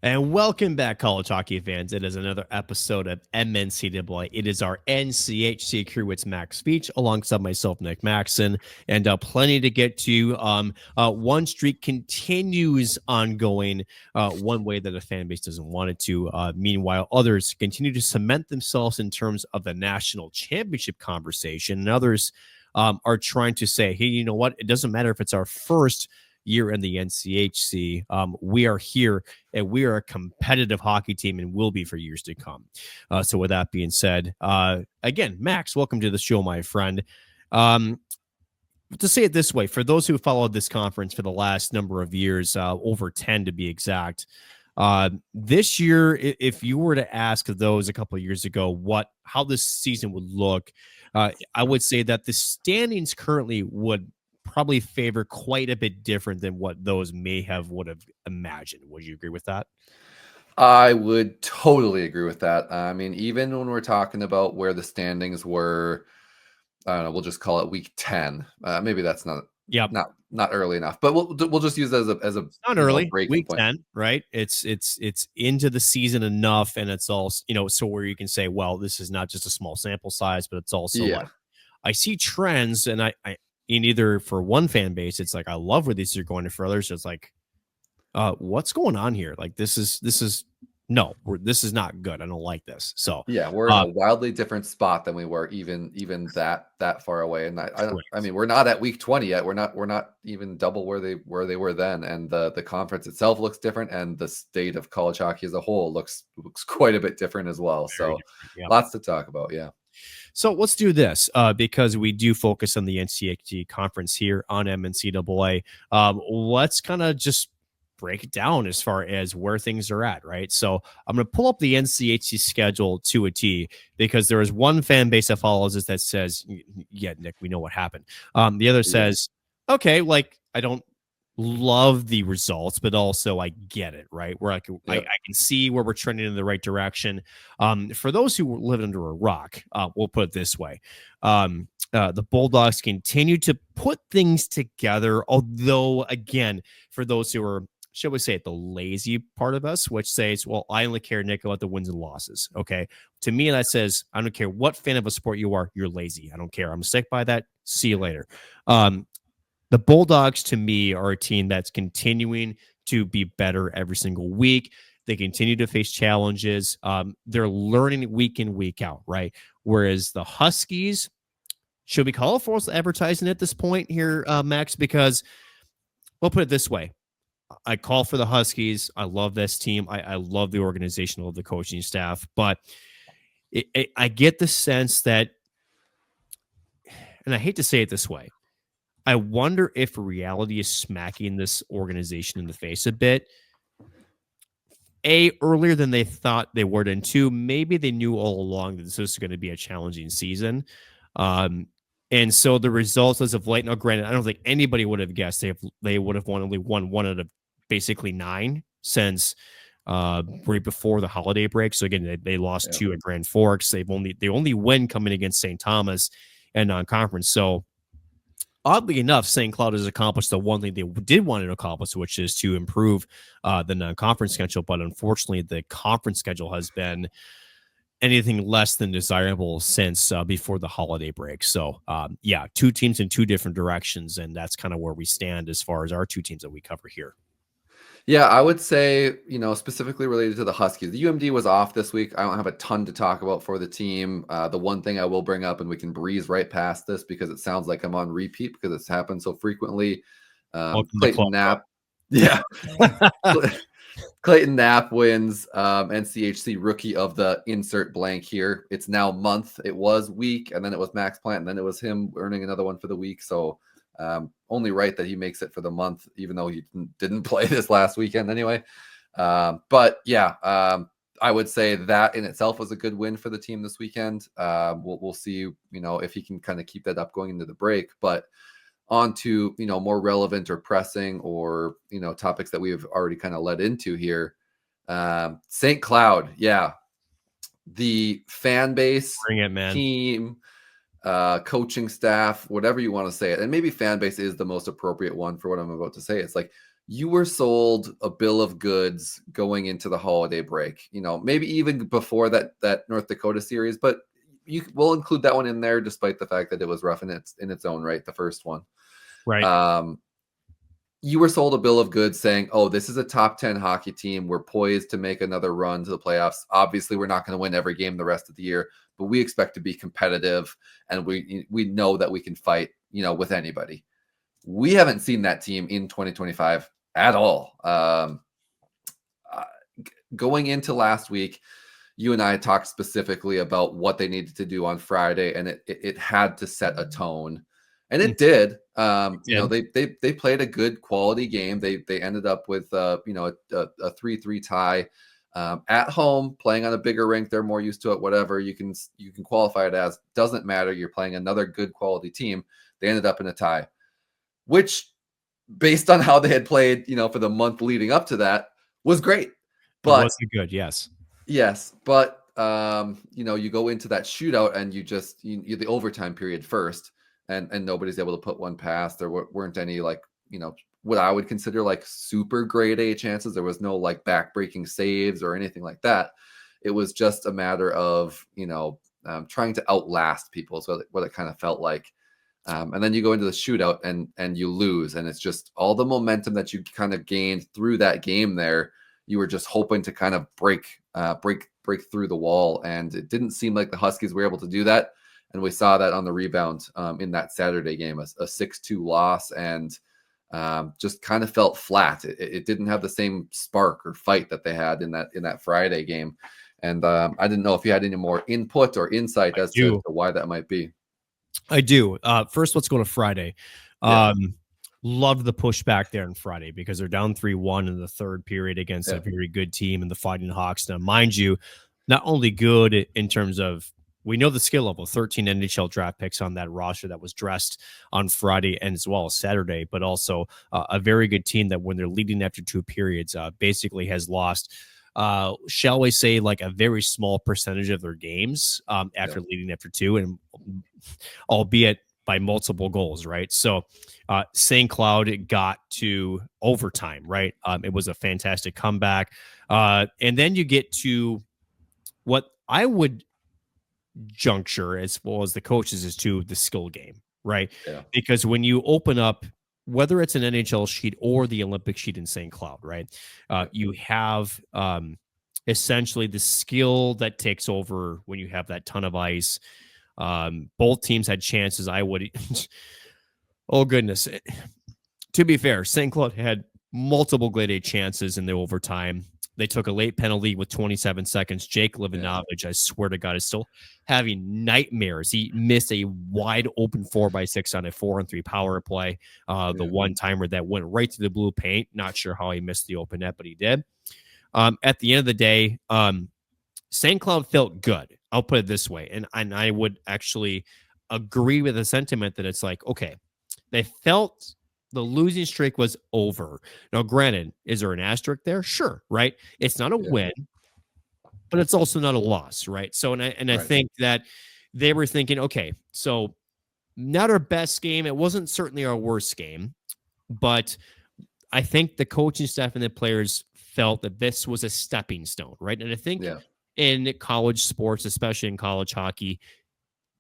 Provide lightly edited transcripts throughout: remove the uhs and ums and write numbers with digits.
And welcome back, college hockey fans. It is another episode of MNCAA. It is our NCHC crew. It's Max Veech alongside myself, Nick Maxson, and plenty to get to. One streak continues ongoing one way that a fan base doesn't want it to. Meanwhile, others continue to cement themselves in terms of the national championship conversation, and others are trying to say, hey, you know what? It doesn't matter if it's our first year in the NCHC. We are here and we are a competitive hockey team and will be for years to come. So with that being said, again, Max, welcome to the show, my friend. To say it this way, for those who followed this conference for the last number of years, over 10 to be exact, this year, if you were to ask those a couple of years ago how this season would look, I would say that the standings currently would probably favor quite a bit different than what those would have imagined. Would you agree with that? I would totally agree with that. I mean, even when we're talking about where the standings were, I don't know, we'll just call it week 10. Maybe that's not early enough, but we'll just use it as a not early week point. 10, right? It's into the season enough, and it's all so where you can say, well, this is not just a small sample size, but it's also like I see trends, and I in either for one fan base, it's like I love where these are going, and for others, it's like, what's going on here? Like this is not good. I don't like this. So yeah, we're in a wildly different spot than we were even that far away. And I mean, we're not at week 20 yet. We're not even double where they were then. And the conference itself looks different, and the state of college hockey as a whole looks quite a bit different as well. So lots to talk about. Yeah. So let's do this because we do focus on the NCHC conference here on MNCAA. Let's kind of just break it down as far as where things are at, right? So I'm going to pull up the NCHC schedule to a T because there is one fan base that follows us that says, yeah, Nick, we know what happened. The other says, okay, like I don't love the results, but also I get it, right? Where I can see where we're trending in the right direction. For those who live under a rock, we'll put it this way. The Bulldogs continue to put things together, although again, for those who are, shall we say it, the lazy part of us, which says, well, I only care, Nick, about the wins and losses. Okay. To me, that says, I don't care what fan of a sport you are, you're lazy. I don't care. I'm sick by that. See you later. The Bulldogs, to me, are a team that's continuing to be better every single week. They continue to face challenges. They're learning week in, week out, right? Whereas the Huskies, should we call it false advertising at this point here, Max? Because we'll put it this way. I call for the Huskies. I love this team. I love the organization, I love the coaching staff. But I get the sense that, and I hate to say it this way, I wonder if reality is smacking this organization in the face a bit. A, earlier than they thought they would, and two, maybe they knew all along that this was going to be a challenging season. And so the results as of late, now granted, I don't think anybody would have guessed they would have only won one out of basically 9 since right before the holiday break. So again, they lost 2 at Grand Forks. They only win coming against St. Thomas and non-conference. So oddly enough, St. Cloud has accomplished the one thing they did want to accomplish, which is to improve the non-conference schedule. But unfortunately, the conference schedule has been anything less than desirable since before the holiday break. So, 2 teams in 2 different directions, and that's kind of where we stand as far as our 2 teams that we cover here. Yeah, I would say, specifically related to the Huskies, the UMD was off this week. I don't have a ton to talk about for the team. The one thing I will bring up, and we can breeze right past this because it sounds like I'm on repeat because it's happened so frequently. Clayton Knapp. Yeah. Clayton Knapp wins NCHC Rookie of the insert blank here. It's now month. It was week, and then it was Max Plant, and then it was him earning another one for the week. So only right that he makes it for the month, even though he didn't play this last weekend anyway. But I would say that in itself was a good win for the team this weekend. We'll see, if he can kind of keep that up going into the break. But on to, more relevant or pressing or, topics that we have already kind of led into here. St. Cloud. Yeah. The fan base, bring it, man. Team, coaching staff, whatever you want to say it. And maybe fan base is the most appropriate one for what I'm about to say. It's like you were sold a bill of goods going into the holiday break. Maybe even before that North Dakota series, but we'll include that one in there, despite the fact that it was rough in its own right, the first one. Right. You were sold a bill of goods saying, "Oh, this is a top 10 hockey team. We're poised to make another run to the playoffs. Obviously, we're not going to win every game the rest of the year, but we expect to be competitive, and we know that we can fight, with anybody." We haven't seen that team in 2025 at all. Going into last week, you and I talked specifically about what they needed to do on Friday, and it had to set a tone, and it did. They played a good quality game. They ended up with a 3-3 tie at home, playing on a bigger rink. They're more used to it. Whatever you can qualify it as, doesn't matter. You're playing another good quality team. They ended up in a tie, which, based on how they had played, for the month leading up to that, was great. But it wasn't good. Yes, but you go into that shootout and you the overtime period first, and nobody's able to put one past. There weren't any what I would consider super grade A chances. There was no back-breaking saves or anything like that. It was just a matter of trying to outlast people. So what it kind of felt like. And then you go into the shootout and you lose, and it's just all the momentum that you kind of gained through that game there. You were just hoping to kind of break through the wall, and it didn't seem like the Huskies were able to do that. And we saw that on the rebound in that Saturday game, a 6-2 loss, and just kind of felt flat. It didn't have the same spark or fight that they had in that Friday game. And I didn't know if you had any more input or insight as to why that might be. I do. First, let's go to Friday. Loved the pushback there on Friday because they're down 3-1 in the third period against a very good team in the Fighting Hawks. Now, mind you, not only good in terms of, we know the skill level, 13 NHL draft picks on that roster that was dressed on Friday and as well as Saturday, but also a very good team that when they're leading after two periods, basically has lost, shall we say, a very small percentage of their games after leading after two, and albeit by multiple goals, right? So St. Cloud got to overtime, right? It was a fantastic comeback. And then you get to what I would juncture, as well as the coaches, is to the skill game, right? Yeah. Because when you open up, whether it's an NHL sheet or the Olympic sheet in St. Cloud, right? You have essentially the skill that takes over when you have that ton of ice. Both teams had chances. I would, oh goodness. To be fair, St. Cloud had multiple grade A chances in the overtime. They took a late penalty with 27 seconds. Jake Livanovich, I swear to God, is still having nightmares. He missed a wide open 4x6 on a 4-on-3 power play. The one timer that went right to the blue paint. Not sure how he missed the open net, but he did. At the end of the day, St. Cloud felt good. I'll put it this way. And I would actually agree with the sentiment that it's okay, they felt the losing streak was over. Now, granted, is there an asterisk there? Sure, right? It's not a win, but it's also not a loss, right? So, I think that they were thinking, okay, so not our best game. It wasn't certainly our worst game, but I think the coaching staff and the players felt that this was a stepping stone, right? And I think in college sports, especially in college hockey,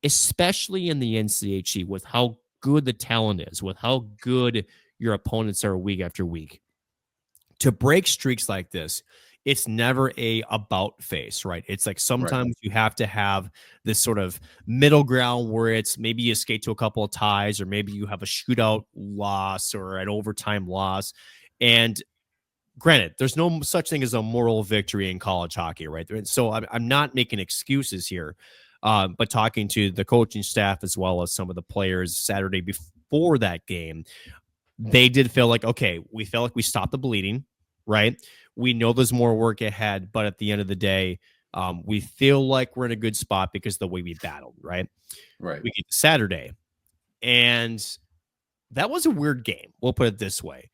especially in the NCHC, with how good the talent is, with how good your opponents are week after week, to break streaks like this, it's never a about face, right? It's sometimes you have to have this sort of middle ground where it's maybe you skate to a couple of ties, or maybe you have a shootout loss or an overtime loss. And granted, there's no such thing as a moral victory in college hockey, right? So I'm not making excuses here. But talking to the coaching staff as well as some of the players Saturday before that game, they did feel okay, we felt like we stopped the bleeding, right? We know there's more work ahead, but at the end of the day, we feel like we're in a good spot because of the way we battled, right? Right. We get to Saturday, and that was a weird game. We'll put it this way.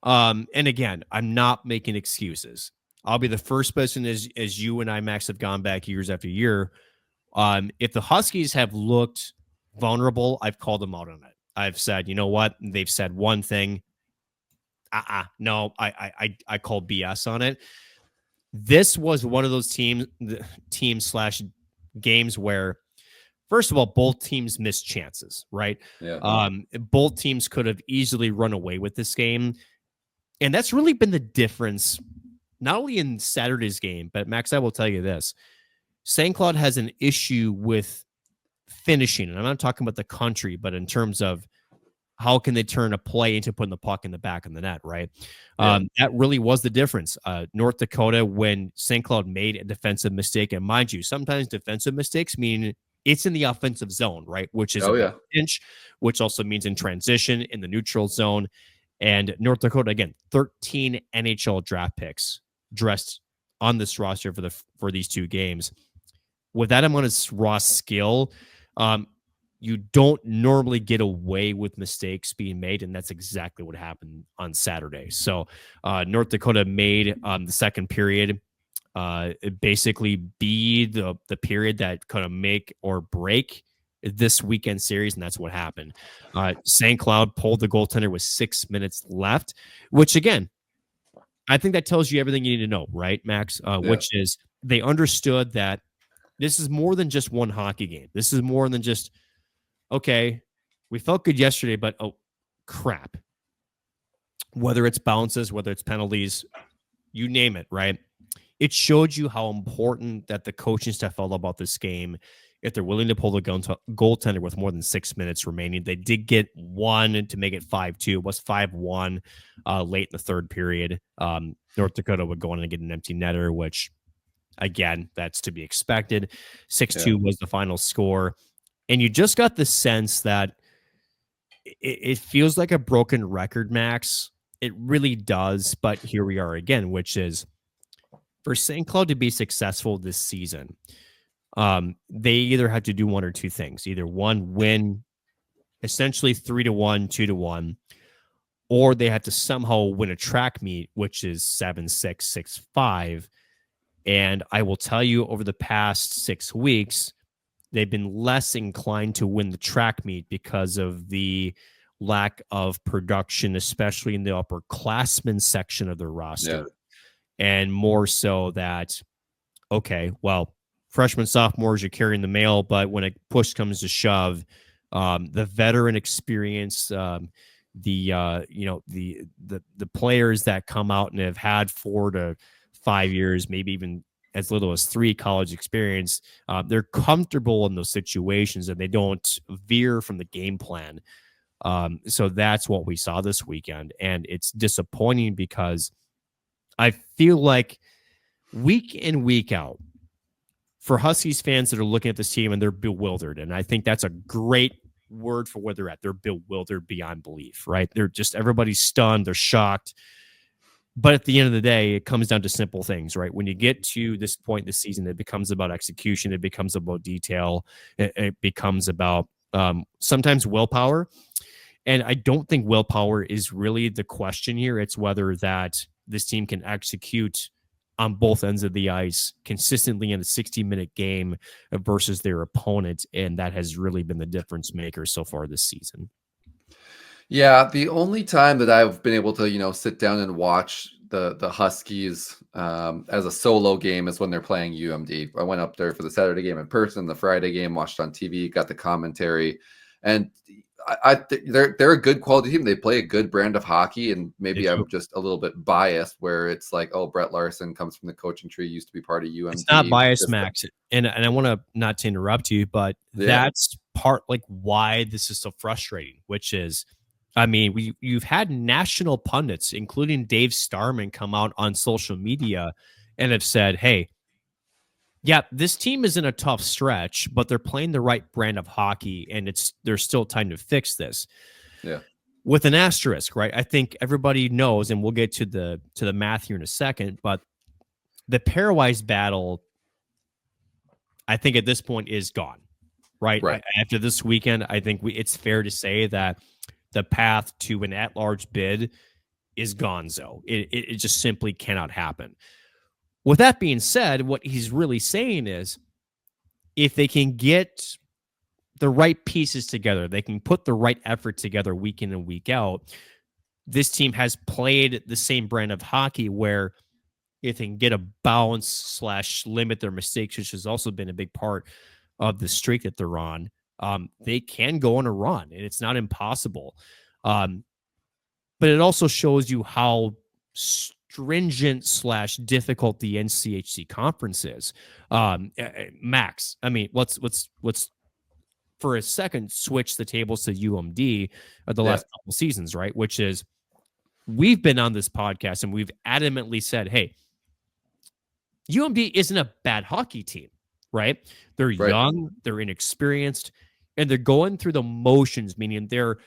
And again, I'm not making excuses. I'll be the first person, as you and I, Max, have gone back years after year. If the Huskies have looked vulnerable, I've called them out on it. I've said, you know what? They've said one thing. No, I call BS on it. This was one of those teams slash games where, first of all, both teams missed chances, right? Yeah. Both teams could have easily run away with this game. And that's really been the difference, not only in Saturday's game, but Max, I will tell you this. St. Cloud has an issue with finishing. And I'm not talking about the country, but in terms of how can they turn a play into putting the puck in the back of the net, right? Yeah. That really was the difference. North Dakota, when St. Cloud made a defensive mistake, and mind you, sometimes defensive mistakes mean it's in the offensive zone, right? Which is a pinch, which also means in transition in the neutral zone. And North Dakota, again, 13 NHL draft picks dressed on this roster for these two games. With that amount of raw skill, you don't normally get away with mistakes being made, and that's exactly what happened on Saturday. So North Dakota made the second period basically be the period that kind of make or break this weekend series, and that's what happened. St. Cloud pulled the goaltender with 6 minutes left, which again, I think that tells you everything you need to know, right, Max? Which is they understood that this is more than just one hockey game. This is more than just, okay, we felt good yesterday, but oh, crap. Whether it's bounces, whether it's penalties, you name it, right? It showed you how important that the coaching staff felt about this game. If they're willing to pull the goaltender with more than 6 minutes remaining, they did get one to make it 5-2. It was 5-1 late in the third period. North Dakota would go in and get an empty netter, which, again, that's to be expected. 6-2 was the final score. And you just got the sense that it feels like a broken record, Max. It really does. But here we are again, which is for St. Cloud to be successful this season. They either have to do one or two things. Either one, win essentially 3-1, 2-1, or they have to somehow win a track meet, which is 7-6, 6-5. And I will tell you, over the past 6 weeks, they've been less inclined to win the track meet because of the lack of production, especially in the upperclassmen section of their roster. And more so that, okay, well, freshmen, sophomores, you're carrying the mail, but when a push comes to shove, the veteran experience, the players that come out and have had 4 to 5 years, maybe even as little as 3 college experience, they're comfortable in those situations and they don't veer from the game plan. So that's what we saw this weekend. And it's disappointing because I feel like week in, week out, for Huskies fans that are looking at this team and they're bewildered, and I think that's a great word for where they're at. They're bewildered beyond belief, right? They're just, everybody's stunned, they're shocked. But at the end of the day, it comes down to simple things, right? When you get to this point in the season, it becomes about execution. It becomes about detail. It becomes about sometimes willpower. And I don't think willpower is really the question here. It's whether that this team can execute on both ends of the ice consistently in a 60-minute game versus their opponent. And that has really been the difference maker so far this season. Yeah, the only time that I've been able to, sit down and watch the Huskies as a solo game is when they're playing UMD. I went up there for the Saturday game in person, the Friday game, watched on TV, got the commentary, and they're a good quality team. They play a good brand of hockey, and maybe I'm just a little bit biased where it's like, oh, Brett Larson comes from the coaching tree, used to be part of UMD. It's not biased, Max, and I want to not to interrupt you, but that's part like why this is so frustrating, which is, I mean, you've had national pundits, including Dave Starman, come out on social media and have said, hey, yeah, this team is in a tough stretch, but they're playing the right brand of hockey, and there's still time to fix this. Yeah. With an asterisk, right? I think everybody knows, and we'll get to the math here in a second, but the pairwise battle, I think at this point is gone, right? After this weekend, I think it's fair to say that the path to an at-large bid is gonzo. It just simply cannot happen. With that being said, what he's really saying is if they can get the right pieces together, they can put the right effort together week in and week out, this team has played the same brand of hockey where if they can get a bounce / limit their mistakes, which has also been a big part of the streak that they're on, they can go on a run, and it's not impossible. But it also shows you how stringent / difficult the NCHC conference is. Max, I mean, let's for a second switch the tables to UMD of the last couple seasons, right? Which is, we've been on this podcast and we've adamantly said, hey, UMD isn't a bad hockey team, right? They're young, they're inexperienced, and they're going through the motions, meaning they're,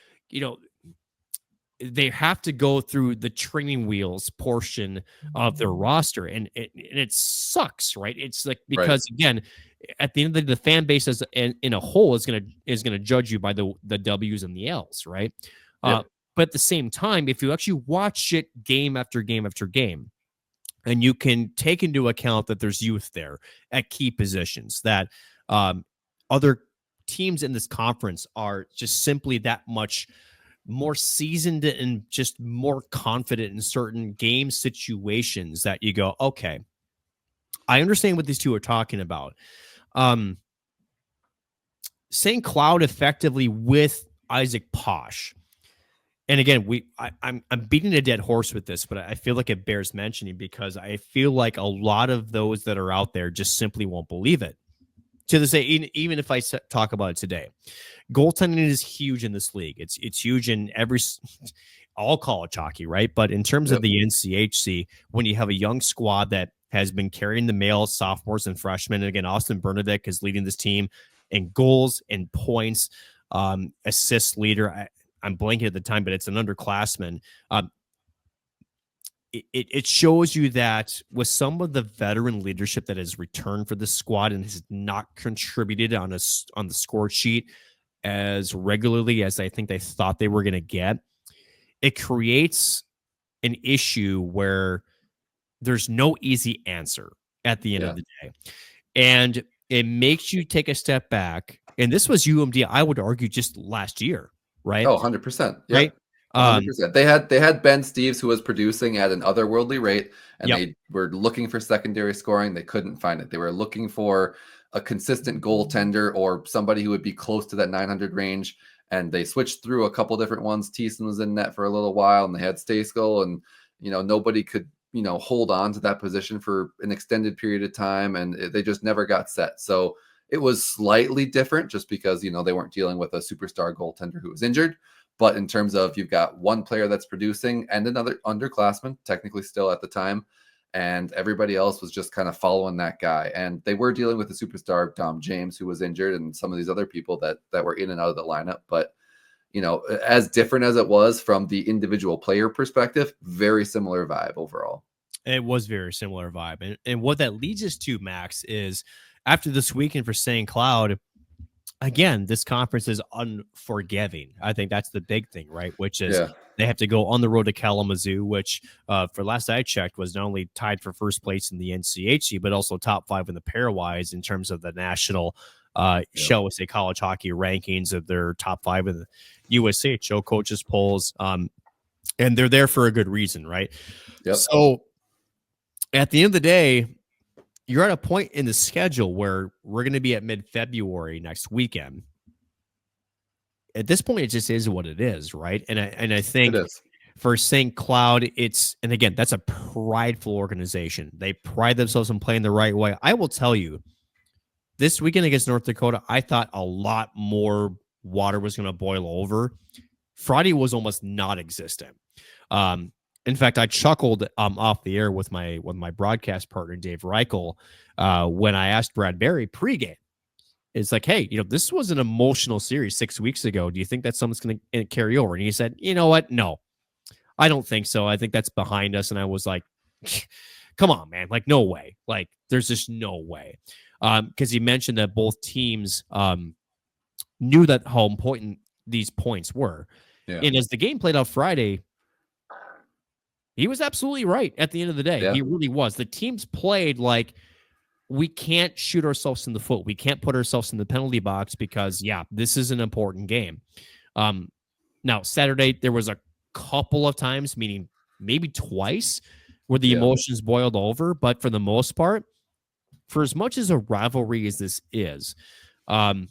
they have to go through the training wheels portion of their roster, and it sucks, right? It's like, because again, at the end of the fan base as in a whole is gonna judge you by the W's and the L's, right? But at the same time, if you actually watch it game after game after game, and you can take into account that there's youth there at key positions, that other teams in this conference are just simply that much more seasoned and just more confident in certain game situations, that you go, okay, I understand what these two are talking about. St. Cloud effectively with Isaac Posh. And again, I'm beating a dead horse with this, but I feel like it bears mentioning, because I feel like a lot of those that are out there just simply won't believe it. To this day, even if I talk about it today, goaltending is huge in this league. It's huge in all college hockey, right? But in terms of the NCHC, when you have a young squad that has been carrying the male sophomores and freshmen, and again, Austin Bernadette is leading this team in goals and points, assist leader. I'm blanking at the time, but it's an underclassman. It shows you that with some of the veteran leadership that has returned for the squad and has not contributed on the score sheet as regularly as I think they thought they were going to get, it creates an issue where there's no easy answer at the end of the day. And it makes you take a step back. And this was UMD, I would argue, just last year, right? Oh, 100%. Yeah. Right. 100%. They had Ben Steves, who was producing at an otherworldly rate, and they were looking for secondary scoring. They couldn't find it. They were looking for a consistent goaltender or somebody who would be close to that 900 range. And they switched through a couple different ones. Thiessen was in net for a little while, and they had Stayskill, and nobody could hold on to that position for an extended period of time, and they just never got set. So it was slightly different, just because they weren't dealing with a superstar goaltender who was injured. But in terms of, you've got one player that's producing and another underclassman, technically still at the time, and everybody else was just kind of following that guy. And they were dealing with the superstar Dom James, who was injured, and some of these other people that were in and out of the lineup. But as different as it was from the individual player perspective, very similar vibe overall. It was very similar vibe. And what that leads us to, Max, is after this weekend for St. Cloud, again, this conference is unforgiving. I think that's the big thing, right? Which is they have to go on the road to Kalamazoo, which for last I checked was not only tied for first place in the NCHC, but also top 5 in the pairwise in terms of the national, shall we say, college hockey rankings of their top 5 in the USHO coaches polls. And they're there for a good reason, right? So at the end of the day, you're at a point in the schedule where we're going to be at mid-February next weekend. At this point, it just is what it is, right? And I think for St. Cloud, and again, that's a prideful organization. They pride themselves on playing the right way. I will tell you, this weekend against North Dakota, I thought a lot more water was going to boil over. Friday was almost non-existent. In fact, I chuckled off the air with my broadcast partner, Dave Reichel, when I asked Brad Berry pregame. It's like, hey, this was an emotional series 6 weeks ago. Do you think that something's going to carry over? And he said, you know what? No, I don't think so. I think that's behind us. And I was like, come on, man. Like, no way. Like, there's just no way. Because he mentioned that both teams knew that how important these points were. And as the game played out Friday, he was absolutely right at the end of the day. He really was. The teams played like, we can't shoot ourselves in the foot. We can't put ourselves in the penalty box because, this is an important game. Now, Saturday, there was a couple of times, meaning maybe twice, where the emotions boiled over. But for the most part, for as much as a rivalry as this is, I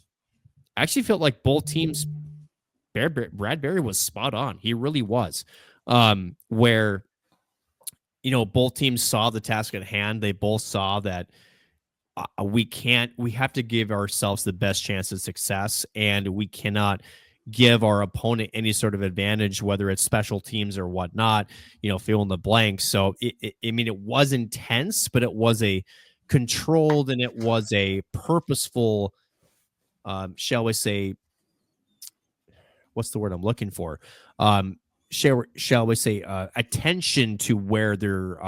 actually felt like both teams, Brad Berry was spot on. He really was. Where, both teams saw the task at hand. They both saw that we have to give ourselves the best chance of success, and we cannot give our opponent any sort of advantage, whether it's special teams or whatnot, fill in the blank. So it was intense, but it was a controlled and it was a purposeful, shall we say, what's the word I'm looking for? Shall we say, attention to where their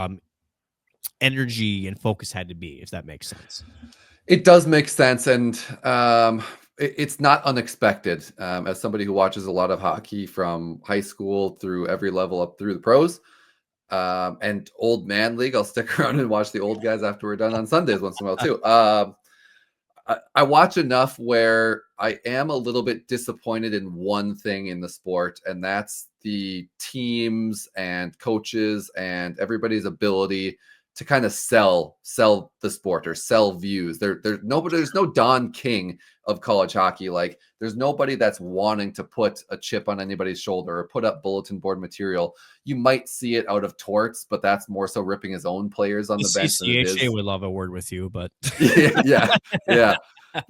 energy and focus had to be, if that makes sense. It does make sense, and it's not unexpected. As somebody who watches a lot of hockey from high school through every level up through the pros, and old man league, I'll stick around and watch the old guys after we're done on Sundays once in a while too. I watch enough where I am a little bit disappointed in one thing in the sport, and that's the teams and coaches and everybody's ability to kind of sell the sport or sell views. There's no Don King of college hockey. Like, there's nobody that's wanting to put a chip on anybody's shoulder or put up bulletin board material. You might see it out of Torts, but that's more so ripping his own players on the bench. CCHA would love a word with you, but yeah.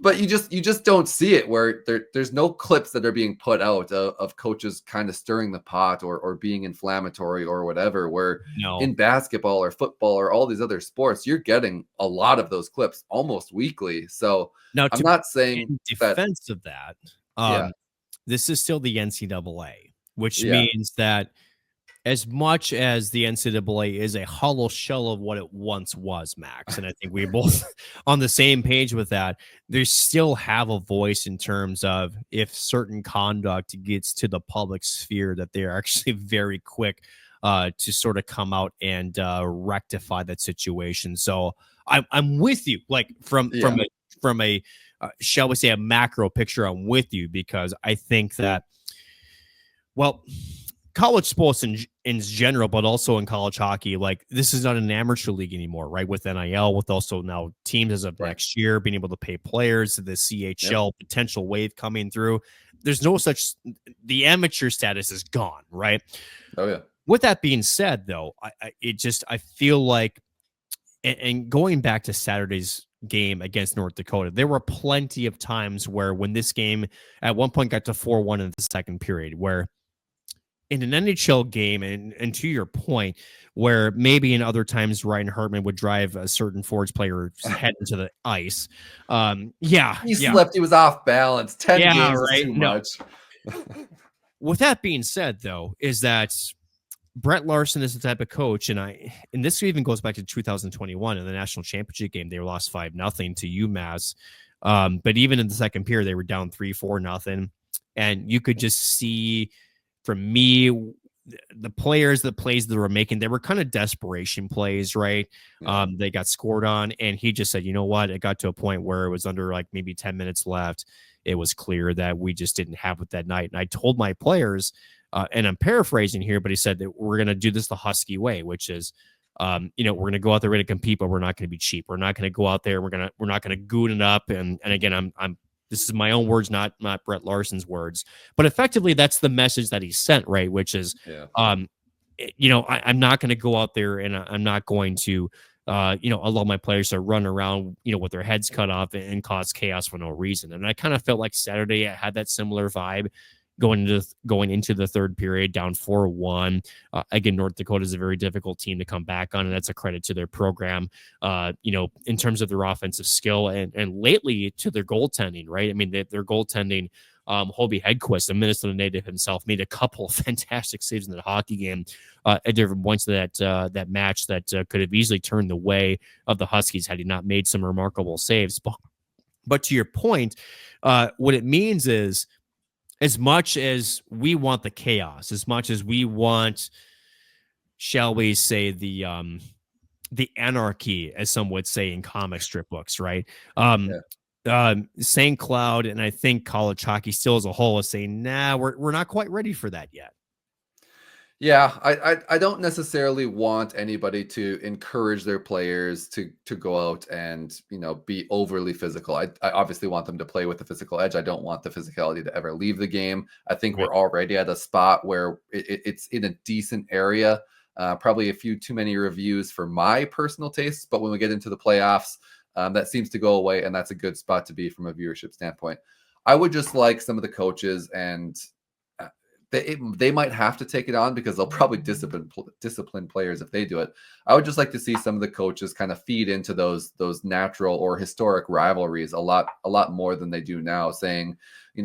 But you just don't see it, where there's no clips that are being put out of coaches kind of stirring the pot or being inflammatory or whatever, where in basketball or football or all these other sports, you're getting a lot of those clips almost weekly. So now, I'm not saying in defense of that, this is still the NCAA, which means that as much as the NCAA is a hollow shell of what it once was, Max, and I think we're both on the same page with that, they still have a voice in terms of if certain conduct gets to the public sphere, that they're actually very quick to sort of come out and rectify that situation. So I'm with you, like from a shall we say, a macro picture. I'm with you, because I think that, well, college sports in general, but also in college hockey, like, this is not an amateur league anymore, right? With NIL, with also now teams as of next year being able to pay players, the CHL potential wave coming through. There's no such, the amateur status is gone, right? Oh yeah. With that being said, though, I feel like, and going back to Saturday's game against North Dakota, there were plenty of times where, when this game at one point got to 4-1 in the second period, where in an NHL game, and to your point, where maybe in other times Ryan Hartman would drive a certain Forge player's head into the ice. He slipped. He was off balance. 10 games is too much. With that being said, though, is that Brett Larson is the type of coach, and this even goes back to 2021 in the national championship game. They lost 5-0 to UMass. But even in the second period, they were down 3-4-0. And you could just see, from me, the plays that they were making, they were kind of desperation plays, right? They got scored on, and he just said, you know what? It got to a point where it was under like maybe 10 minutes left. It was clear that we just didn't have it that night. And I told my players, and I'm paraphrasing here, but he said that we're going to do this the Husky way, which is, we're going to go out there ready to compete, but we're not going to be cheap. We're not going to go out there. We're not going to goon it up. And again, this is my own words, not Brett Larson's words, but effectively that's the message that he sent, right? Which is, I'm not going to go out there and I'm not going to, allow my players to run around, with their heads cut off and cause chaos for no reason. And I kind of felt like Saturday I had that similar vibe going into the third period, down 4-1. Again, North Dakota is a very difficult team to come back on, and that's a credit to their program, in terms of their offensive skill and lately to their goaltending, right? I mean, their goaltending, Hobie Hedquist, a Minnesota native himself, made a couple of fantastic saves in the hockey game at different points of that match that could have easily turned the way of the Huskies had he not made some remarkable saves. But to your point, what it means is, as much as we want the chaos, as much as we want, shall we say, the anarchy, as some would say in comic strip books, right? St. Cloud, and I think college hockey still as a whole, is saying, nah, we're not quite ready for that yet. Yeah, I don't necessarily want anybody to encourage their players to go out and be overly physical. I obviously want them to play with the physical edge. I don't want the physicality to ever leave the game. I think Right. we're already at a spot where it's in a decent area. Probably a few too many reviews for my personal tastes, but when we get into the playoffs, that seems to go away, and that's a good spot to be from a viewership standpoint. I would just like some of the coaches and they might have to take it on because they'll probably discipline players if they do it. I would just like to see some of the coaches kind of feed into those natural or historic rivalries a lot more than they do now, saying,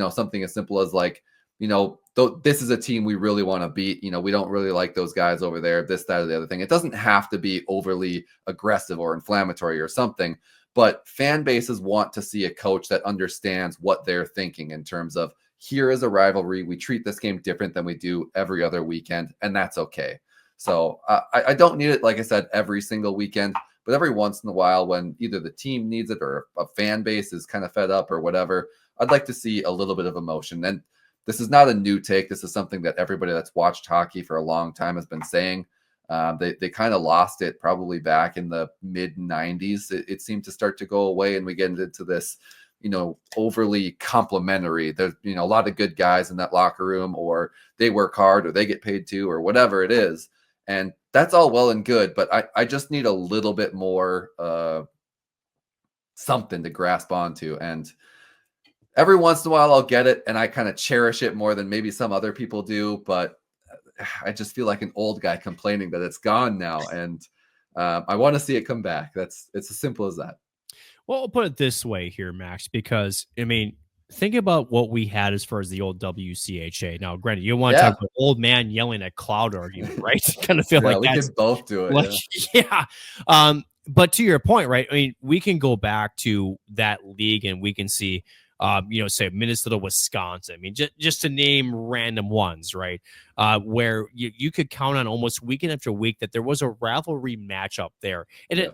something as simple as like, this is a team we really want to beat. We don't really like those guys over there, this, that, or the other thing. It doesn't have to be overly aggressive or inflammatory or something, but fan bases want to see a coach that understands what they're thinking in terms of, here is a rivalry. We treat this game different than we do every other weekend, and that's okay. So I don't need it, like I said, every single weekend, but every once in a while when either the team needs it or a fan base is kind of fed up or whatever, I'd like to see a little bit of emotion. And this is not a new take. This is something that everybody that's watched hockey for a long time has been saying. They kind of lost it probably back in the mid 90s. It seemed to start to go away, and we get into this overly complimentary. There's, a lot of good guys in that locker room, or they work hard, or they get paid too, or whatever it is. And that's all well and good, but I just need a little bit more something to grasp onto. And every once in a while I'll get it, and I kind of cherish it more than maybe some other people do, but I just feel like an old guy complaining that it's gone now. And I want to see it come back. It's as simple as that. Well, I'll put it this way here, Max, because think about what we had as far as the old WCHA. Now, granted, you don't want to talk Yeah. about old man yelling at cloud argument, right? Kind of feel Yeah, like we that's can both do it. like, yeah. But to your point, right? We can go back to that league and we can see, say Minnesota, Wisconsin. Just to name random ones, right? Where you could count on almost weekend after week that there was a rivalry matchup there, and Yeah.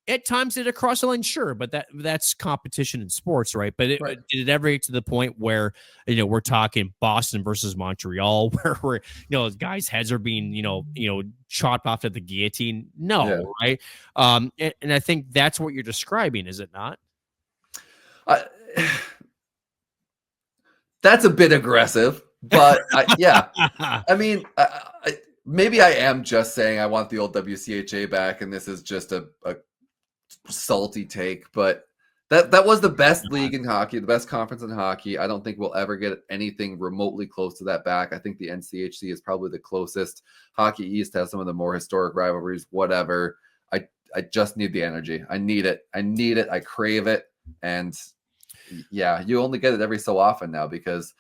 at times did it cross the line, sure, but that's competition in sports, right? But Right. did it ever get to the point where we're talking Boston versus Montreal, where guys' heads are being chopped off at the guillotine? No, Yeah. right? And I think that's what you're describing, is it not? That's a bit aggressive, but yeah. Maybe I am just saying I want the old WCHA back, and this is just a salty take, but that was the best league in hockey, the best conference in hockey. I don't think we'll ever get anything remotely close to that back. I think the NCHC is probably the closest. Hockey East has some of the more historic rivalries, whatever. I just need the energy. I need it. I crave it. And yeah, you only get it every so often now because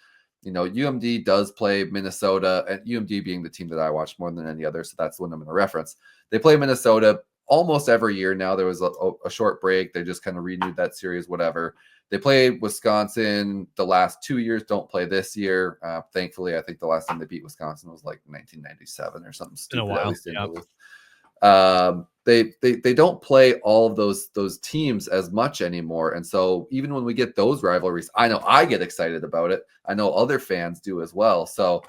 UMD does play Minnesota, and UMD being the team that I watch more than any other, so that's the one I'm going to reference. They play Minnesota almost every year now. There was a short break. They just kind of renewed that series, whatever. They played Wisconsin the last 2 years, don't play this year. Thankfully, I think the last time they beat Wisconsin was like 1997 or something stupid, In a while, at least in yeah. Duluth. They don't play all of those teams as much anymore, and so even when we get those rivalries, I know I get excited about it. I know other fans do as well. So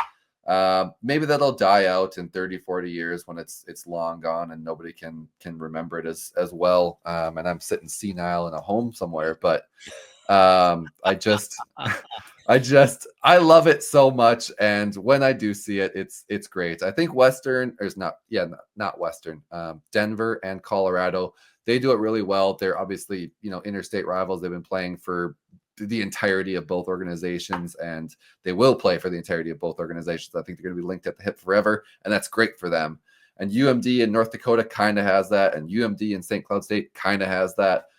maybe that'll die out in 30-40 years when it's long gone and nobody can remember it as well, and I'm sitting senile in a home somewhere. But I love it so much, and when I do see it, it's great. I think not Western, Denver and Colorado, they do it really well. They're obviously interstate rivals. They've been playing for the entirety of both organizations, and they will play for the entirety of both organizations. I think they're going to be linked at the hip forever, and that's great for them. And UMD in North Dakota kind of has that, and UMD in St. Cloud State kind of has that.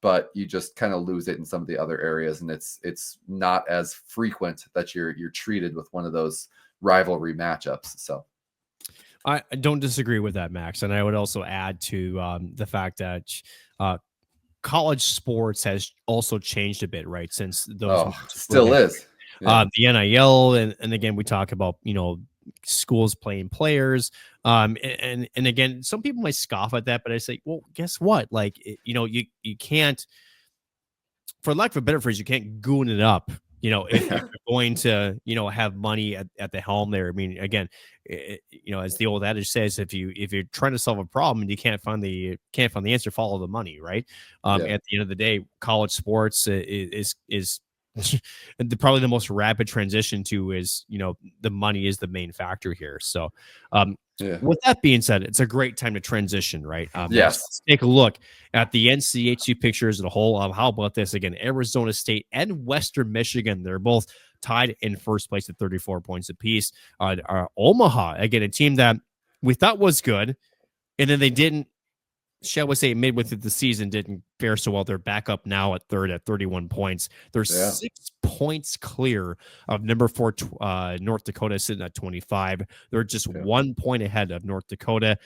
But you just kind of lose it in some of the other areas, and it's not as frequent that you're treated with one of those rivalry matchups. So I don't disagree with that, Max, and I would also add to the fact that college sports has also changed a bit, right? Since those still is. The NIL, and again, we talk about schools playing players, and again, some people might scoff at that, but I say, well, guess what? Like, you can't, for lack of a better phrase, you can't goon it up if you're going to, have money at the helm there. I mean, again, as the old adage says, if you're trying to solve a problem and you can't find the answer, follow the money, right? Yeah. At the end of the day, college sports is probably the most rapid transition to is, the money is the main factor here. So, Yeah. with that being said, it's a great time to transition, right? Max, Yes. let's take a look at the NCHC pictures as a whole. How about this? Again, Arizona State and Western Michigan, they're both tied in first place at 34 points apiece. Omaha, again, a team that we thought was good, and then they didn't, shall we say, midway through the season, didn't fare so well. They're back up now at third at 31 points. They're 6 points clear of number 4 North Dakota, sitting at 25. They're just 1 point ahead of North Dakota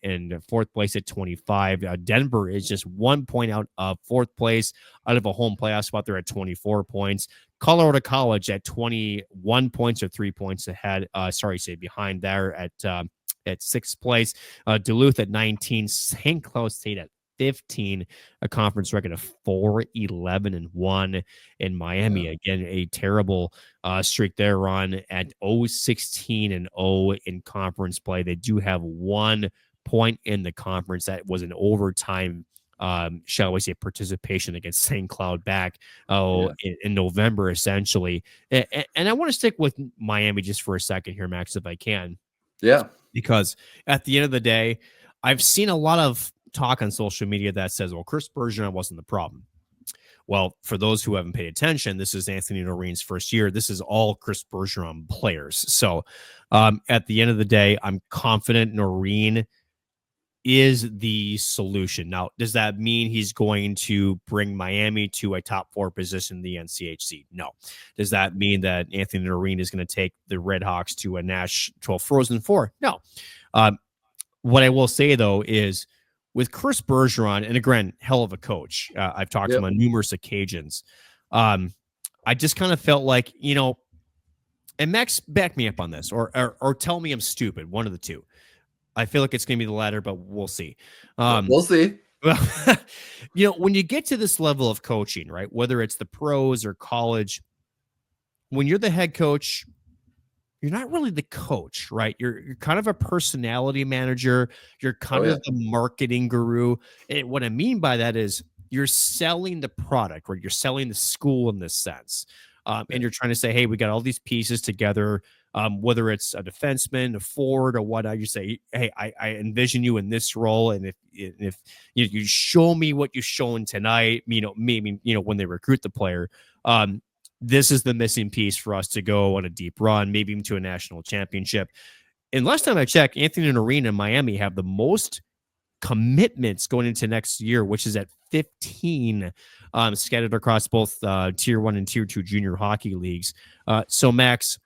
in fourth place at 25. Denver is just 1 point out of fourth place, out of a home playoff spot. They're at 24 points. Colorado College at 21 points, or 3 points ahead. Behind there at sixth place. Duluth at 19. St. Cloud State at 15, a conference record of 4-11-1. In Miami, again, a terrible streak there on at 0-16-0 in conference play. They do have 1 point in the conference. That was an overtime, shall we say, participation against St. Cloud back in November, essentially. And I want to stick with Miami just for a second here, Max, if I can. Yeah. Because at the end of the day, I've seen a lot of talk on social media that says, well, Chris Bergeron wasn't the problem. Well, for those who haven't paid attention, this is Anthony Noreen's first year. This is all Chris Bergeron players. So at the end of the day, I'm confident Noreen is the solution. Now, does that mean he's going to bring Miami to a top 4 position in the NCHC? No. Does that mean that Anthony Noreen is going to take the Red Hawks to a Frozen Four? No. What I will say, though, is with Chris Bergeron, and again, hell of a coach. I've talked to him on numerous occasions. I just kind of felt like, and Max, back me up on this, or tell me I'm stupid, one of the two. I feel like it's going to be the latter, but we'll see. We'll see. Well, when you get to this level of coaching, right, whether it's the pros or college, when you're the head coach, you're not really the coach, right? You're kind of a personality manager. You're kind of the marketing guru. And what I mean by that is you're selling the product, right? You're selling the school in this sense. And you're trying to say, hey, we got all these pieces together. Whether it's a defenseman, a forward, or whatnot, you say, hey, I envision you in this role. And if you show me what you've shown tonight, maybe, when they recruit the player, this is the missing piece for us to go on a deep run, maybe even to a national championship. And last time I checked, Anthony Noreen and Miami have the most commitments going into next year, which is at 15, scattered across both Tier 1 and Tier 2 junior hockey leagues. So, Max,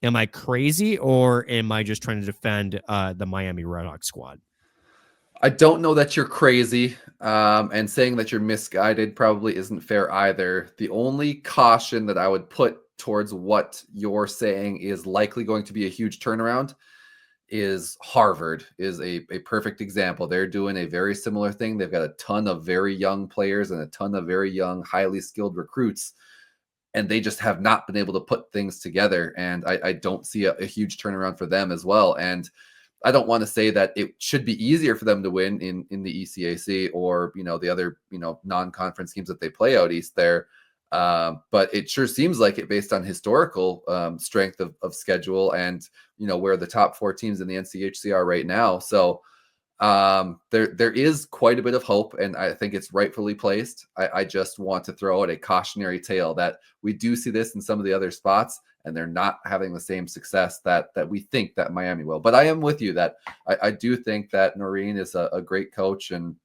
am I crazy, or am I just trying to defend the Miami Redhawks squad? I don't know that you're crazy, and saying that you're misguided probably isn't fair either. The only caution that I would put towards what you're saying is likely going to be a huge turnaround is Harvard is a perfect example. They're doing a very similar thing. They've got a ton of very young players and a ton of very young, highly skilled recruits, and they just have not been able to put things together. And I don't see a huge turnaround for them as well. And I don't want to say that it should be easier for them to win in the ECAC or, the other, non-conference games that they play out east there. But it sure seems like it based on historical strength of schedule and, where the top 4 teams in the NCHC are right now. So there is quite a bit of hope, and I think it's rightfully placed. I just want to throw out a cautionary tale that we do see this in some of the other spots, and they're not having the same success that we think that Miami will. But I am with you that I do think that Noreen is a great coach, and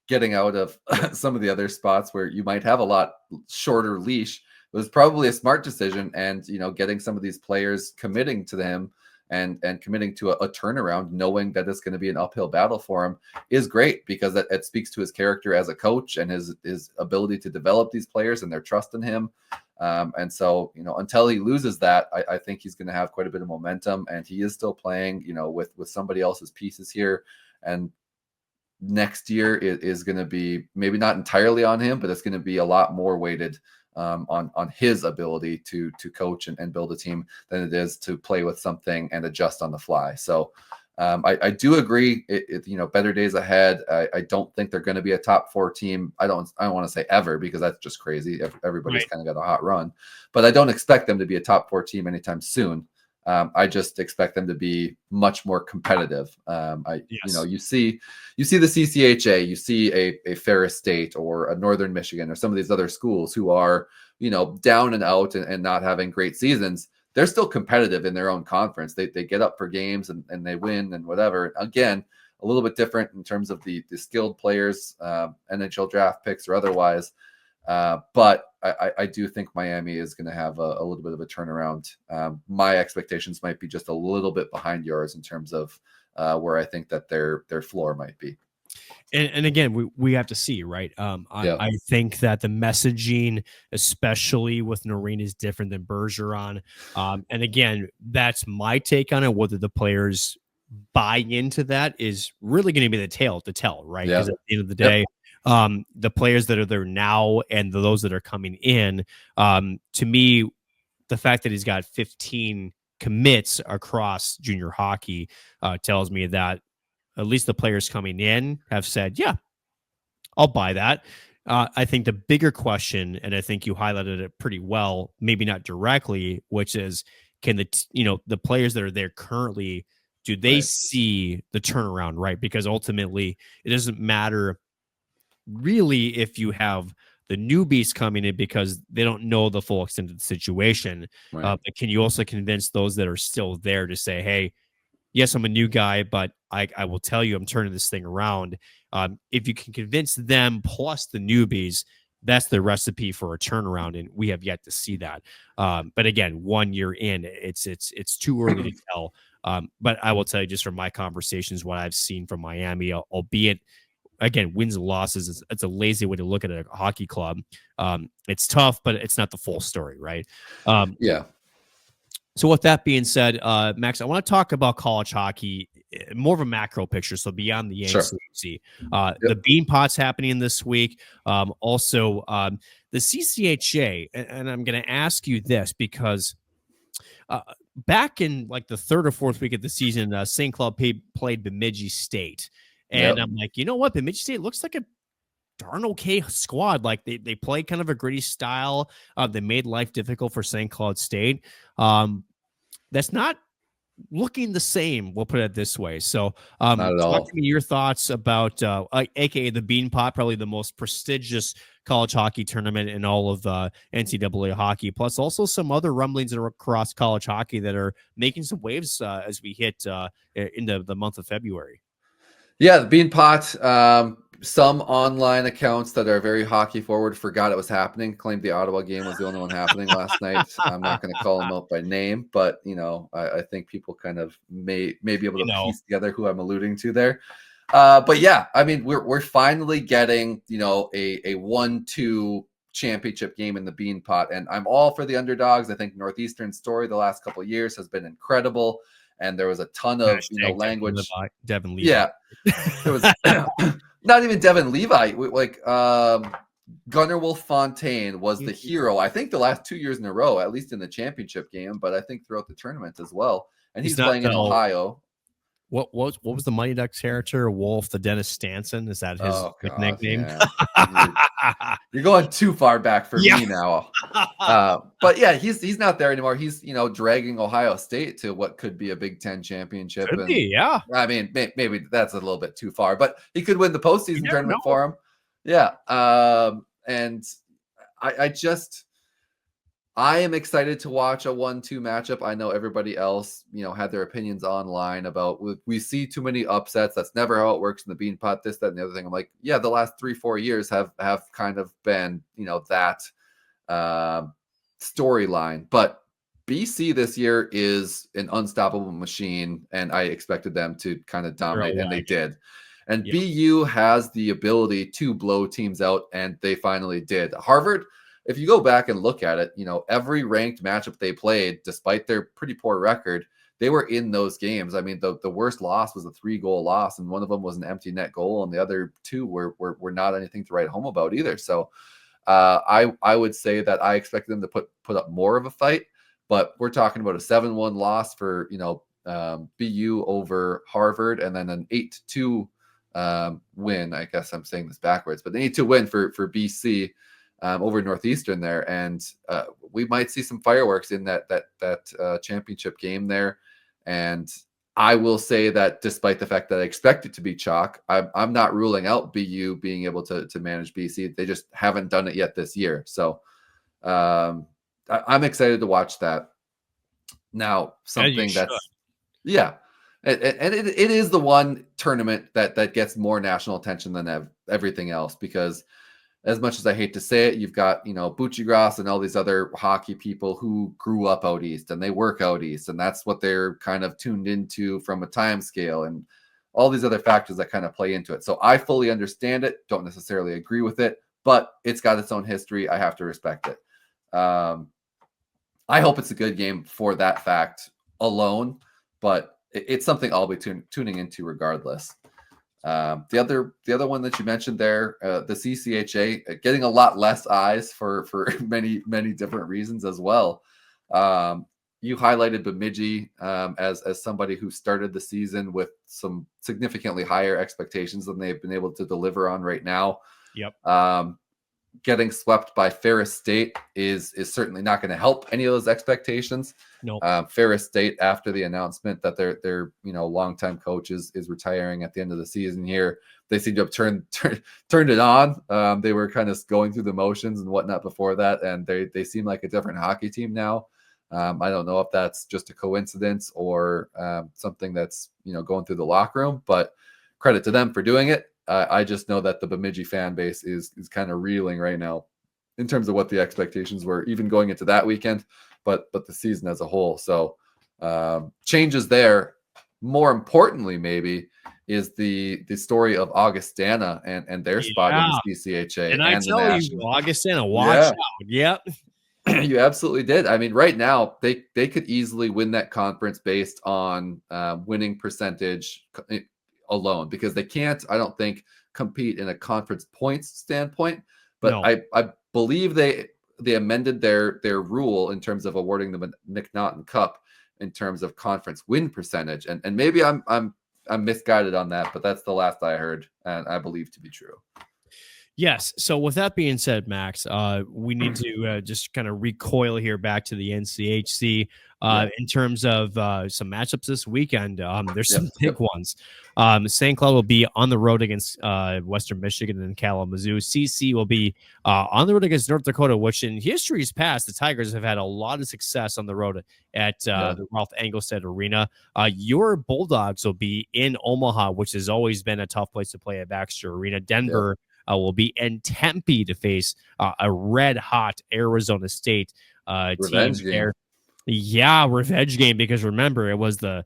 getting out of some of the other spots where you might have a lot shorter leash was probably a smart decision. And getting some of these players committing to them and committing to a turnaround, knowing that it's going to be an uphill battle for him, is great, because it speaks to his character as a coach and his ability to develop these players and their trust in him. And so, until he loses that, I think he's going to have quite a bit of momentum, and he is still playing, with somebody else's pieces here. And next year is going to be maybe not entirely on him, but it's going to be a lot more weighted on his ability to coach and build a team than it is to play with something and adjust on the fly. So I do agree. Better days ahead. I don't think they're going to be a top 4 team. I don't want to say ever, because that's just crazy. Everybody's kind of got a hot run, but I don't expect them to be a top 4 team anytime soon. I just expect them to be much more competitive. You see the CCHA, you see a Ferris State or a Northern Michigan or some of these other schools who are, down and out and not having great seasons. They're still competitive in their own conference. They get up for games and they win and whatever. Again, a little bit different in terms of the skilled players, NHL draft picks or otherwise. But I do think Miami is going to have a little bit of a turnaround. My expectations might be just a little bit behind yours in terms of where I think that their floor might be. And again, we have to see, right? I think that the messaging, especially with Noreen, is different than Bergeron. And again, that's my take on it. Whether the players buy into that is really going to be the tale to tell, right? Because at the end of the day, the players that are there now and those that are coming in, to me, the fact that he's got 15 commits across junior hockey tells me that at least the players coming in have said, yeah, I'll buy that. I think the bigger question, and I think you highlighted it pretty well, maybe not directly, which is, can the players that are there currently, do they see the turnaround, right? Because ultimately it doesn't matter really if you have the newbies coming in because they don't know the full extent of the situation. But can you also convince those that are still there to say, hey, yes, I'm a new guy, but I will tell you I'm turning this thing around. If you can convince them plus the newbies, that's the recipe for a turnaround, and we have yet to see that. But again, 1 year in, it's too early to tell. But I will tell you, just from my conversations, what I've seen from Miami, albeit, again, wins and losses, it's a lazy way to look at a hockey club. It's tough, but it's not the full story, right? So with that being said, Max, I want to talk about college hockey, more of a macro picture, so beyond the NCHC. The BEANPOT's happening this week. Also, the CCHA, and I'm going to ask you this because back in like the 3rd or 4th week of the season, St. Cloud played Bemidji State. And I'm like, you know what? Bemidji State looks like a darn okay squad. Like they play kind of a gritty style. They made life difficult for St. Cloud State. That's not looking the same. We'll put it this way. So talk to me your thoughts about aka the BEANPOT, probably the most prestigious college hockey tournament in all of NCAA hockey, plus also some other rumblings across college hockey that are making some waves as we hit into the month of February. Yeah, the BEANPOT, some online accounts that are very hockey forward forgot it was happening, claimed the Ottawa game was the only one happening last night. I'm not going to call them out by name, but I think people kind of may be able to piece together who I'm alluding to there. But yeah, I mean, we're finally getting a 1-2 championship game in the BEANPOT, and I'm all for the underdogs. I think Northeastern's story the last couple of years has been incredible. And there was a ton of language. Devin Levi. Yeah, there was not even Devin Levi. Like Gunnar Wolf-Fontaine was the hero. I think the last 2 years in a row, at least in the championship game, but I think throughout the tournament as well. And he's playing in Ohio. What was the Mighty Ducks character? Wolf, the Dennis Stanson? Is that his nickname? Yeah. You're going too far back for me now. But yeah, he's not there anymore. He's dragging Ohio State to what could be a Big Ten championship. Could be, yeah. I mean, maybe that's a little bit too far, but he could win the postseason tournament for him. Yeah. And I am excited to watch a 1-2 matchup. I know everybody else, had their opinions online about we see too many upsets. That's never how it works in the BEANPOT, this, that, and the other thing. I'm like, yeah, the last 3-4 years have kind of been, that storyline. But BC this year is an unstoppable machine, and I expected them to kind of dominate, and they did. And BU has the ability to blow teams out, and they finally did. Harvard, if you go back and look at it, every ranked matchup they played, despite their pretty poor record, they were in those games. I mean, the worst loss was a 3-goal loss, and one of them was an empty net goal, and the other 2 were not anything to write home about either. So I would say that I expect them to put up more of a fight, but we're talking about a 7-1 loss for BU over Harvard, and then an 8-2 win. I guess I'm saying this backwards, but an 8-2 win for BC over Northeastern there, and we might see some fireworks in that championship game there. And I will say that despite the fact that I expect it to be chalk, I'm not ruling out BU being able to manage BC. They just haven't done it yet this year. So I'm excited to watch that. Now, something that's, yeah. And it is the one tournament that gets more national attention than everything else, because as much as I hate to say it, you've got, Buccigross and all these other hockey people who grew up out east and they work out east, and that's what they're kind of tuned into from a time scale and all these other factors that kind of play into it. So I fully understand it, don't necessarily agree with it, but it's got its own history. I have to respect it. I hope it's a good game for that fact alone, but it's something I'll be tuning into regardless. The other one that you mentioned there, the CCHA, getting a lot less eyes for many different reasons as well. You highlighted Bemidji as somebody who started the season with some significantly higher expectations than they've been able to deliver on right now. Yep. Getting swept by Ferris State is certainly not going to help any of those expectations. No. Ferris State, after the announcement that their longtime coach is retiring at the end of the season here, they seem to have turned it on. They were kind of going through the motions and whatnot before that, and they seem like a different hockey team now. I don't know if that's just a coincidence or something that's going through the locker room, but credit to them for doing it. I just know that the Bemidji fan base is kind of reeling right now in terms of what the expectations were, even going into that weekend, but the season as a whole. So changes there. More importantly, maybe, is the story of Augustana and their spot in the CCHA. And I tell you, Augustana, watch out. Yep. You absolutely did. I mean, right now they could easily win that conference based on winning percentage alone, because they can't, I don't think, compete in a conference points standpoint. But no. I believe they amended their rule in terms of awarding the McNaughton Cup in terms of conference win percentage, and maybe I'm misguided on that, but that's the last I heard, and I believe to be true. Yes. So with that being said, Max, we need to just kind of recoil here back to the NCHC in terms of some matchups this weekend. There's some big ones. St. Cloud will be on the road against Western Michigan and Kalamazoo. CC will be on the road against North Dakota, which in history's past, the Tigers have had a lot of success on the road at the Ralph Engelstad Arena. Your Bulldogs will be in Omaha, which has always been a tough place to play at Baxter Arena. Denver will be in Tempe to face a red-hot Arizona State team there. Yeah, revenge game, because remember, it was the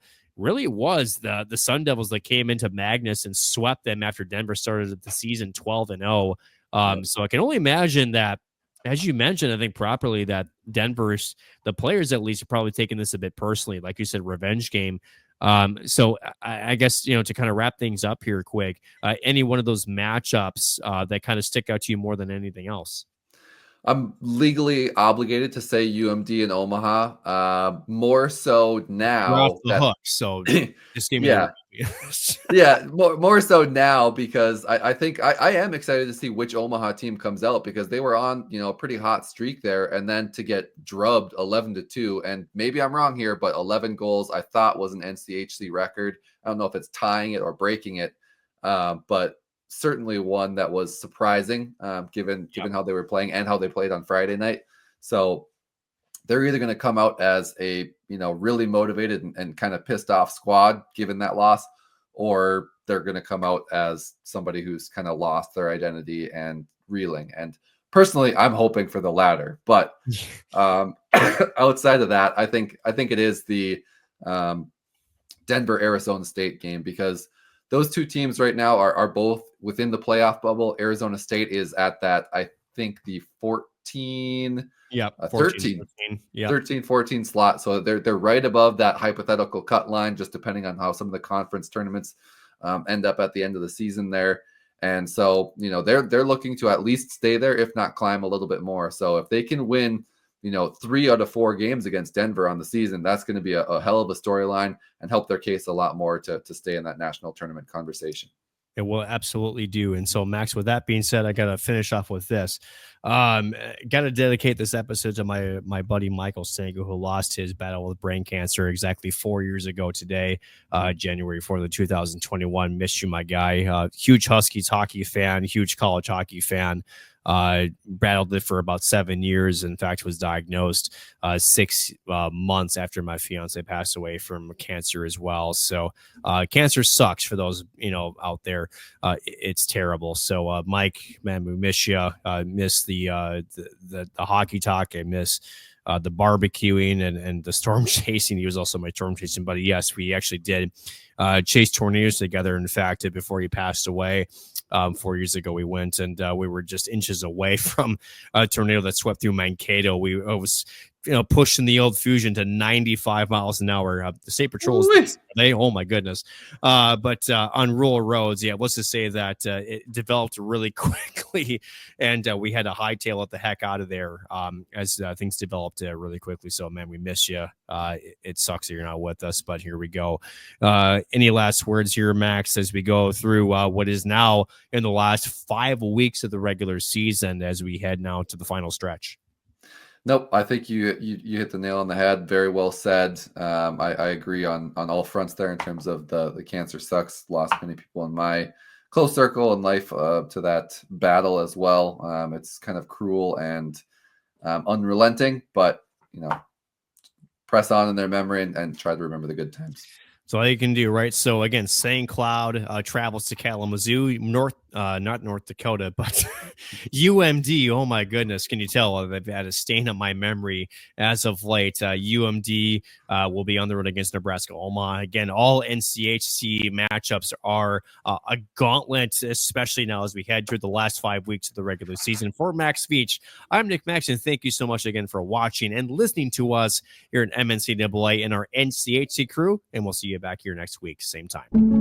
Sun Devils that came into Magnus and swept them after Denver started the season 12-0. So I can only imagine that, as you mentioned, I think properly, that Denver's, the players at least, are probably taking this a bit personally. Like you said, revenge game. So I guess, to kind of wrap things up here quick, any one of those matchups that kind of stick out to you more than anything else? I'm legally obligated to say UMD and Omaha, more so now. You're off the hook, so just give me more so now, because I think I am excited to see which Omaha team comes out, because they were on a pretty hot streak there, and then to get drubbed 11-2, and maybe I'm wrong here, but 11 goals I thought was an NCHC record. I don't know if it's tying it or breaking it, but certainly one that was surprising, given how they were playing and how they played on Friday night. So they're either going to come out as a really motivated and kind of pissed off squad given that loss, or they're going to come out as somebody who's kind of lost their identity and reeling. And personally, I'm hoping for the latter. But outside of that, I think it is the Denver Arizona State game, because those two teams right now are both within the playoff bubble. Arizona State is at that, I think, the 14 14 slot. So they're right above that hypothetical cut line, just depending on how some of the conference tournaments end up at the end of the season there. And so, you know, they're looking to at least stay there, if not climb a little bit more. So if they can win, you know, 3 out of 4 games against Denver on the season, that's going to be a hell of a storyline and help their case a lot more to stay in that national tournament conversation. It will absolutely do. And so, Max, with that being said, I got to finish off with this. Got to dedicate this episode to my buddy Michael Stango, who lost his battle with brain cancer exactly 4 years ago today, January 4th, 2021. Missed you, my guy. Huge Huskies hockey fan, huge college hockey fan. Battled it for about 7 years. In fact, was diagnosed 6 months after my fiance passed away from cancer as well. So cancer sucks for those, you know, out there. It's terrible. So Mike, man, we miss you. Miss the hockey talk. I miss the barbecuing and the storm chasing. He was also my storm chasing buddy. Yes, we actually did chase tornadoes together. In fact, before he passed away, 4 years ago, we went and we were just inches away from a tornado that swept through Mankato. I was, you know, pushing the old Fusion to 95 miles an hour. The state patrols, oh my goodness. But on rural roads, yeah, let's just say that it developed really quickly, and we had to hightail it the heck out of there as things developed really quickly. So, man, we miss you. It sucks that you're not with us, but here we go. Any last words here, Max, as we go through what is now in the last 5 weeks of the regular season as we head now to the final stretch? Nope, I think you hit the nail on the head. Very well said. I agree on all fronts there in terms of the cancer sucks. Lost many people in my close circle in life to that battle as well. It's kind of cruel and unrelenting, but, you know, press on in their memory and try to remember the good times. So all you can do, right? So again, St. Cloud travels to Kalamazoo, not North Dakota, but UMD. Oh my goodness, can you tell? They've had a stain on my memory as of late. UMD will be on the road against Nebraska Omaha. Again, all NCHC matchups are a gauntlet, especially now as we head through the last 5 weeks of the regular season. For Max Veech, I'm Nick Maxson. Thank you so much again for watching and listening to us here at MNCAA and our NCHC crew, and we'll see you back here next week, same time.